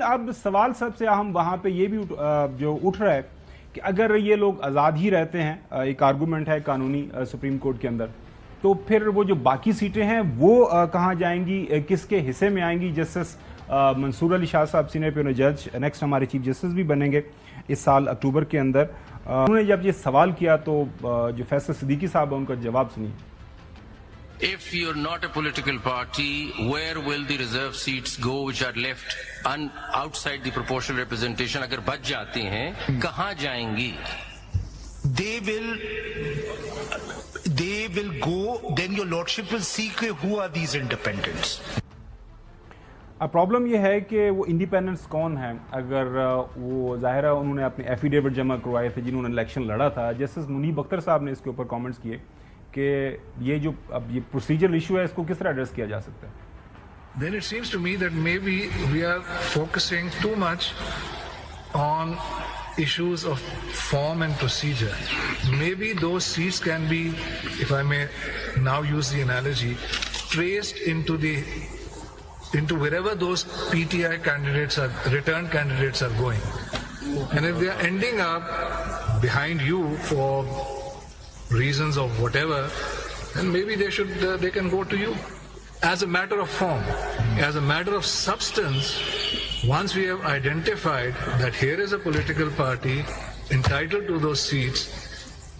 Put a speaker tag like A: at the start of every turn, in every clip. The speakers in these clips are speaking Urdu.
A: اب سوال سب سے اہم وہاں پہ یہ بھی جو اٹھ رہا ہے کہ اگر یہ لوگ آزاد ہی رہتے ہیں، ایک آرگومنٹ ہے قانونی سپریم کورٹ کے اندر، تو پھر وہ جو باقی سیٹیں ہیں وہ کہاں جائیں گی، کس کے حصے میں آئیں گی؟ جسٹس منصور علی شاہ صاحب سینئر پیونل جج نیکسٹ ہمارے چیف جسٹس بھی بنیں گے اس سال اکتوبر کے اندر. انہوں نے جب یہ سوال کیا تو جو فیصل صدیقی صاحب ان کا جواب سنیے.
B: If you're not a political party, where will the reserve seats go which are left outside the proportional representation? اگر بچ جاتے ہیں کہاں جائیں گی؟
C: They will go, then your lordship will see who are these independents.
A: اب پرابلم یہ ہے کہ وہ انڈیپینڈنس کون ہیں. اگر وہ ظاہرہ انہوں نے اپنے ایفیڈیوٹ جمع کروائے تھے جنہوں نے الیکشن لڑا تھا. جسٹس منیب اختر صاحب نے اس کے اوپر کامنٹس کیے کہ یہ جو اب یہ پروسیجرل ایشو ہے اس کو کس طرح ایڈریس کیا جا سکتا ہے.
D: Then it seems to me that maybe we are focusing too much on issues of form and procedure. Maybe those seats can be, if I may now use the analogy, traced into wherever those PTI candidates are, returned candidates are going. And if they are ending up behind you for reasons of whatever, then maybe they can go to you. As a matter of form, as a matter of substance, once we have identified that here is a political party entitled to those seats,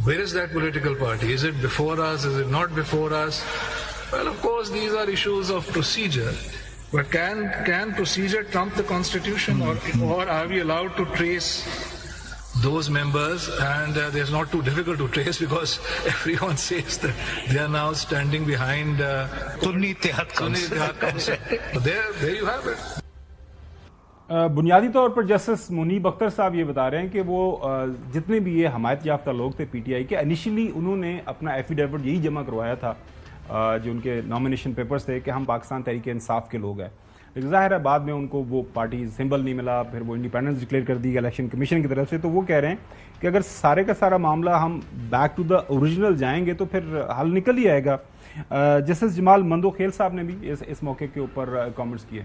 D: where is that political party? Is it before us? Is it not before us? Well, of course, these are issues of procedure. But can procedure trump the Constitution, or are we allowed to trace those members? And it's not too difficult to trace because everyone says that they are now standing behind Sunni Ittihad Council. There you have it.
A: بنیادی طور پر جسٹس منیب اختر صاحب یہ بتا رہے ہیں کہ وہ جتنے بھی یہ حمایت یافتہ لوگ تھے پی ٹی آئی کے، انیشلی انہوں نے اپنا ایفیڈیوٹ یہی جمع کروایا تھا جو ان کے نامینیشن پیپرز تھے کہ ہم پاکستان تحریک انصاف کے لوگ ہیں. لیکن ظاہر ہے بعد میں ان کو وہ پارٹی سمبل نہیں ملا، پھر وہ انڈیپینڈنس ڈکلیئر کر دی الیکشن کمیشن کی طرف سے. تو وہ کہہ رہے ہیں کہ اگر سارے کا سارا معاملہ ہم بیک ٹو دا اوریجنل جائیں گے تو پھر حل نکل ہی آئے گا. جسٹس جمال مندوخیل صاحب نے بھی اس موقع کے اوپر کامنٹس کیے.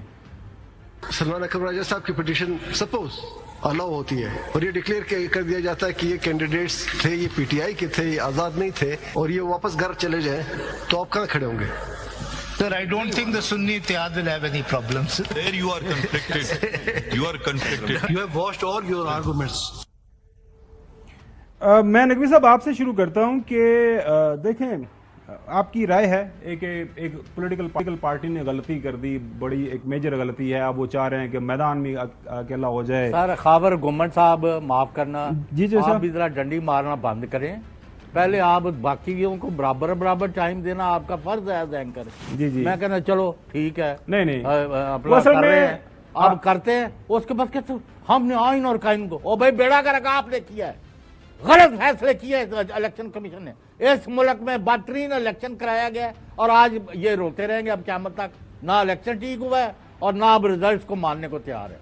E: سلمان اکرم راجہ صاحب کی پٹیشن سپوز الاؤ ہوتی ہے اور یہ ڈکلیئر کر دیا جاتا ہے کہ یہ کینڈیڈیٹس تھے، یہ پی ٹی آئی کے تھے، یہ آزاد نہیں تھے، اور یہ واپس گھر چلے جائیں، تو آپ کہاں کھڑے ہوں گے؟
C: Sir, I don't think the Sunni Ittihad will have any problems.
F: There you are conflicted. You are conflicted.
E: You have watched all your arguments.
A: میں نقوی صاحب آپ سے شروع کرتا ہوں کہ دیکھیں آپ کی رائے ہے ایک پولیٹیکل پارٹی نے غلطی کر دی، بڑی ایک میجر غلطی ہے، اب وہ چاہ رہے ہیں کہ میدان میں اکیلا ہو جائے.
G: سر خاور گورنمنٹ صاحب معاف کرنا،
A: جی
G: آپ بھی ذرا ڈنڈی مارنا بند کریں. پہلے آپ باقیوں کو برابر ٹائم دینا آپ کا فرض ہے ایز اینکر.
A: جی جی
G: میں کہنا چلو ٹھیک ہے،
A: نہیں
G: اپنا کر رہے ہیں، آپ کرتے ہیں. اس کے بعد کہتے ہم نے آئین اور قانون کو، او بھائی بیڑا کر رکھا آپ نے کیا ہے، غلط فیصلے کیے الیکشن کمیشن نے. اس ملک میں بدترین الیکشن کرایا گیا اور آج یہ روتے رہیں گے اب قیامت تک. نہ الیکشن ٹھیک ہوا ہے اور نہ اب ریزلٹس کو ماننے کو تیار ہے.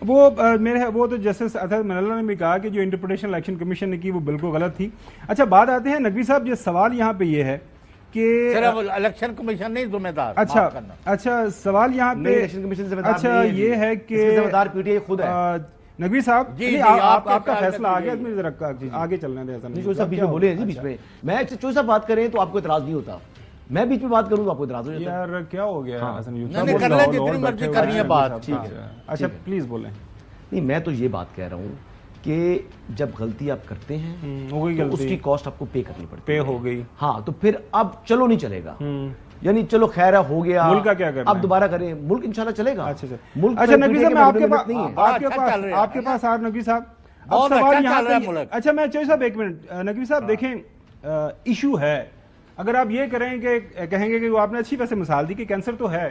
A: وہ تو جسٹس اطہر مناللہ نے بھی کہا کہ جو انٹرپریٹیشن الیکشن کمیشن نے کی وہ بالکل غلط تھی. اچھا بات آتے ہیں نقوی صاحب، یہ سوال یہاں پہ یہ ہے کہ
G: صرف الیکشن کمیشن نہیں ذمہ دار.
A: اچھا سوال یہاں پہ اچھا یہ ہے کہ
H: ذمہ دار پی ٹی آئی خود ہے.
A: نقوی صاحب آپ کا فیصلہ آ گیا، ذرا آگے چلنے دیں.
H: چوہی صاحب بیچ میں بولے ہیں جی، بیچ میں میں چوہی صاحب بات کریں تو آپ کو اعتراض نہیں ہوتا، میں بیچ میں بات کروں تو آپ کو اعتراض ہو جاتا ہے.
A: یار کیا ہو گیا حسن یوسف؟
G: جتنی مرضی کرنی ہے بات.
A: اچھا پلیز بولیں.
H: نہیں میں تو یہ بات کہہ رہا ہوں کہ جب غلطی آپ کرتے ہیں تو اس کی کاسٹ آپ کو پے کرنی پڑتی ہے.
A: پے ہو گئی،
H: ہاں، تو پھر اب چلو نہیں چلے گا، یعنی چلو خیر ہو گیا،
A: ملک کا کیا کرنا،
H: اب دوبارہ کریں، ملک انشاءاللہ چلے گا.
A: اچھا نقوی صاحب میں آپ کے پاس نقوی صاحب اب سوال یہاں پہ. اچھا میں چوہی صاحب ایک منٹ، نقوی صاحب دیکھیں ایشو ہے، اگر آپ یہ کریں کہ کہیں گے کہ آپ نے اچھی ویسے مثال دی کہ کینسر تو ہے،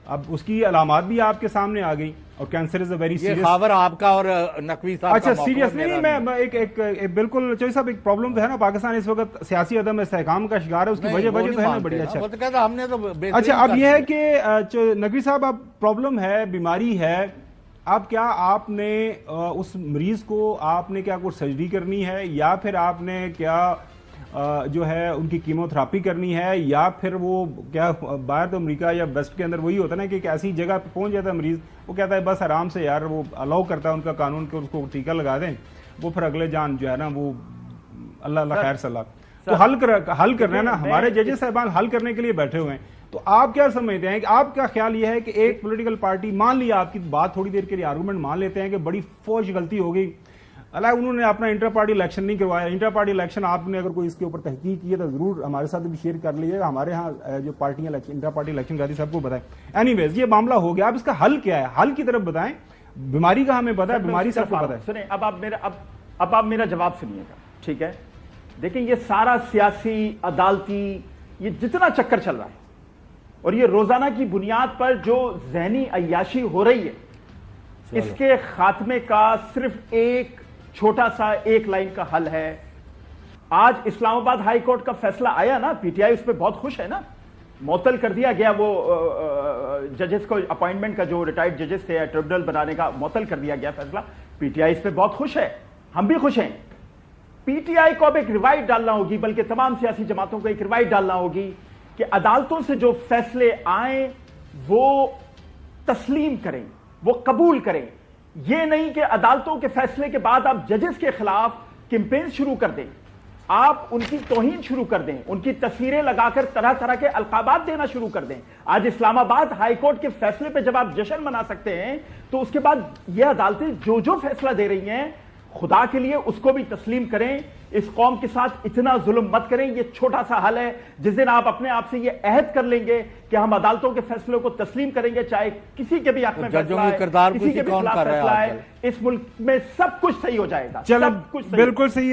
A: اب اس کی علامات بھی آپ کے سامنے آ گئی اور cancer is a very serious.
G: Khawar آپ کا اور نقوی صاحب
A: اچھا سیریس نہیں، میں ایک بالکل چوہی صاحب ایک پرابلم ہے نا، پاکستان اس وقت سیاسی عدم استحکام کا شکار ہے، اس کی وجہ تو ہے نا بڑی. اچھا اب یہ ہے کہ نقوی صاحب اب پرابلم ہے، بیماری ہے، اب کیا آپ نے اس مریض کو آپ نے کیا کوئی سرجری کرنی ہے، یا پھر آپ نے کیا جو ہے ان کی کیمو تھراپی کرنی ہے، یا پھر وہ کیا باہر تو امریکہ یا ویسٹ کے اندر وہی ہوتا ہے نا کہ ایک ایسی جگہ پہ پہنچ جاتا ہے مریض وہ کہتا ہے بس آرام سے یار، وہ الاؤ کرتا ہے ان کا قانون کہ اس کو ٹیکہ لگا دیں، وہ پھر اگلے جان جو ہے نا وہ اللہ اللہ خیر صلاح تو حل کرنا ہے نا. ہمارے ججز صاحبان حل کرنے کے لیے بیٹھے ہوئے ہیں. تو آپ کیا سمجھتے ہیں کہ آپ کا خیال یہ ہے کہ ایک پولیٹیکل پارٹی مان لیا آپ کی بات تھوڑی دیر کے لیے آرگومنٹ مان لیتے ہیں کہ بڑی فوج غلطی ہو گئی، انہوں نے اپنا انٹر پارٹی الیکشن نہیں کروایا. انٹر پارٹی الیکشن آپ نے اگر کوئی اس کے اوپر تحقیق کی ہے تو ضرور ہمارے ساتھ بھی شیئر کر لیجیے گا. ہمارے ہاں جو پارٹیاں انٹر پارٹی الیکشن کراتی سب کو بتائیں. اینی ویز یہ معاملہ ہو گیا، اب اس کا حل کیا ہے؟ حل کی طرف بتائیں. بیماری کا ہمیں پتا ہے، بیماری سب کو پتا ہے.
I: سنیں، اب آپ میرا جواب سنیے گا، ٹھیک ہے؟ دیکھیں یہ سارا سیاسی عدالتی یہ جتنا چکر چل رہا ہے اور یہ روزانہ کی بنیاد پر جو ذہنی عیاشی ہو رہی ہے، اس کے خاتمے کا صرف ایک چھوٹا سا ایک لائن کا حل ہے. آج اسلام آباد ہائی کورٹ کا فیصلہ آیا نا، پی ٹی آئی اس پہ بہت خوش ہے نا، معطل کر دیا گیا وہ ججز کو، اپوائنٹمنٹ کا جو ریٹائرڈ ججز تھے ٹریبونل بنانے کا، معطل کر دیا گیا فیصلہ. پی ٹی آئی اس پہ بہت خوش ہے، ہم بھی خوش ہیں. پی ٹی آئی کو اب ایک روایت ڈالنا ہوگی، بلکہ تمام سیاسی جماعتوں کو ایک روایت ڈالنا ہوگی کہ عدالتوں سے جو فیصلے آئیں وہ تسلیم کریں، وہ قبول کریں. یہ نہیں کہ عدالتوں کے فیصلے کے بعد آپ ججز کے خلاف کیمپین شروع کر دیں، آپ ان کی توہین شروع کر دیں، ان کی تصویریں لگا کر طرح طرح کے القابات دینا شروع کر دیں. آج اسلام آباد ہائی کورٹ کے فیصلے پہ جب آپ جشن منا سکتے ہیں تو اس کے بعد یہ عدالتیں جو فیصلہ دے رہی ہیں، خدا کے لیے اس کو بھی تسلیم کریں. اس قوم کے ساتھ اتنا ظلم مت کریں. یہ چھوٹا سا حل ہے. جس دن آپ اپنے آپ سے یہ عہد کر لیں گے کہ ہم عدالتوں کے فیصلوں کو تسلیم کریں گے، چاہے کسی کے بھی حق میں فیصلہ ہے، کسی کے بھی خلاف فیصلہ ہے، اس ملک میں سب کچھ صحیح ہو جائے گا.
A: چلو بالکل صحیح ہے.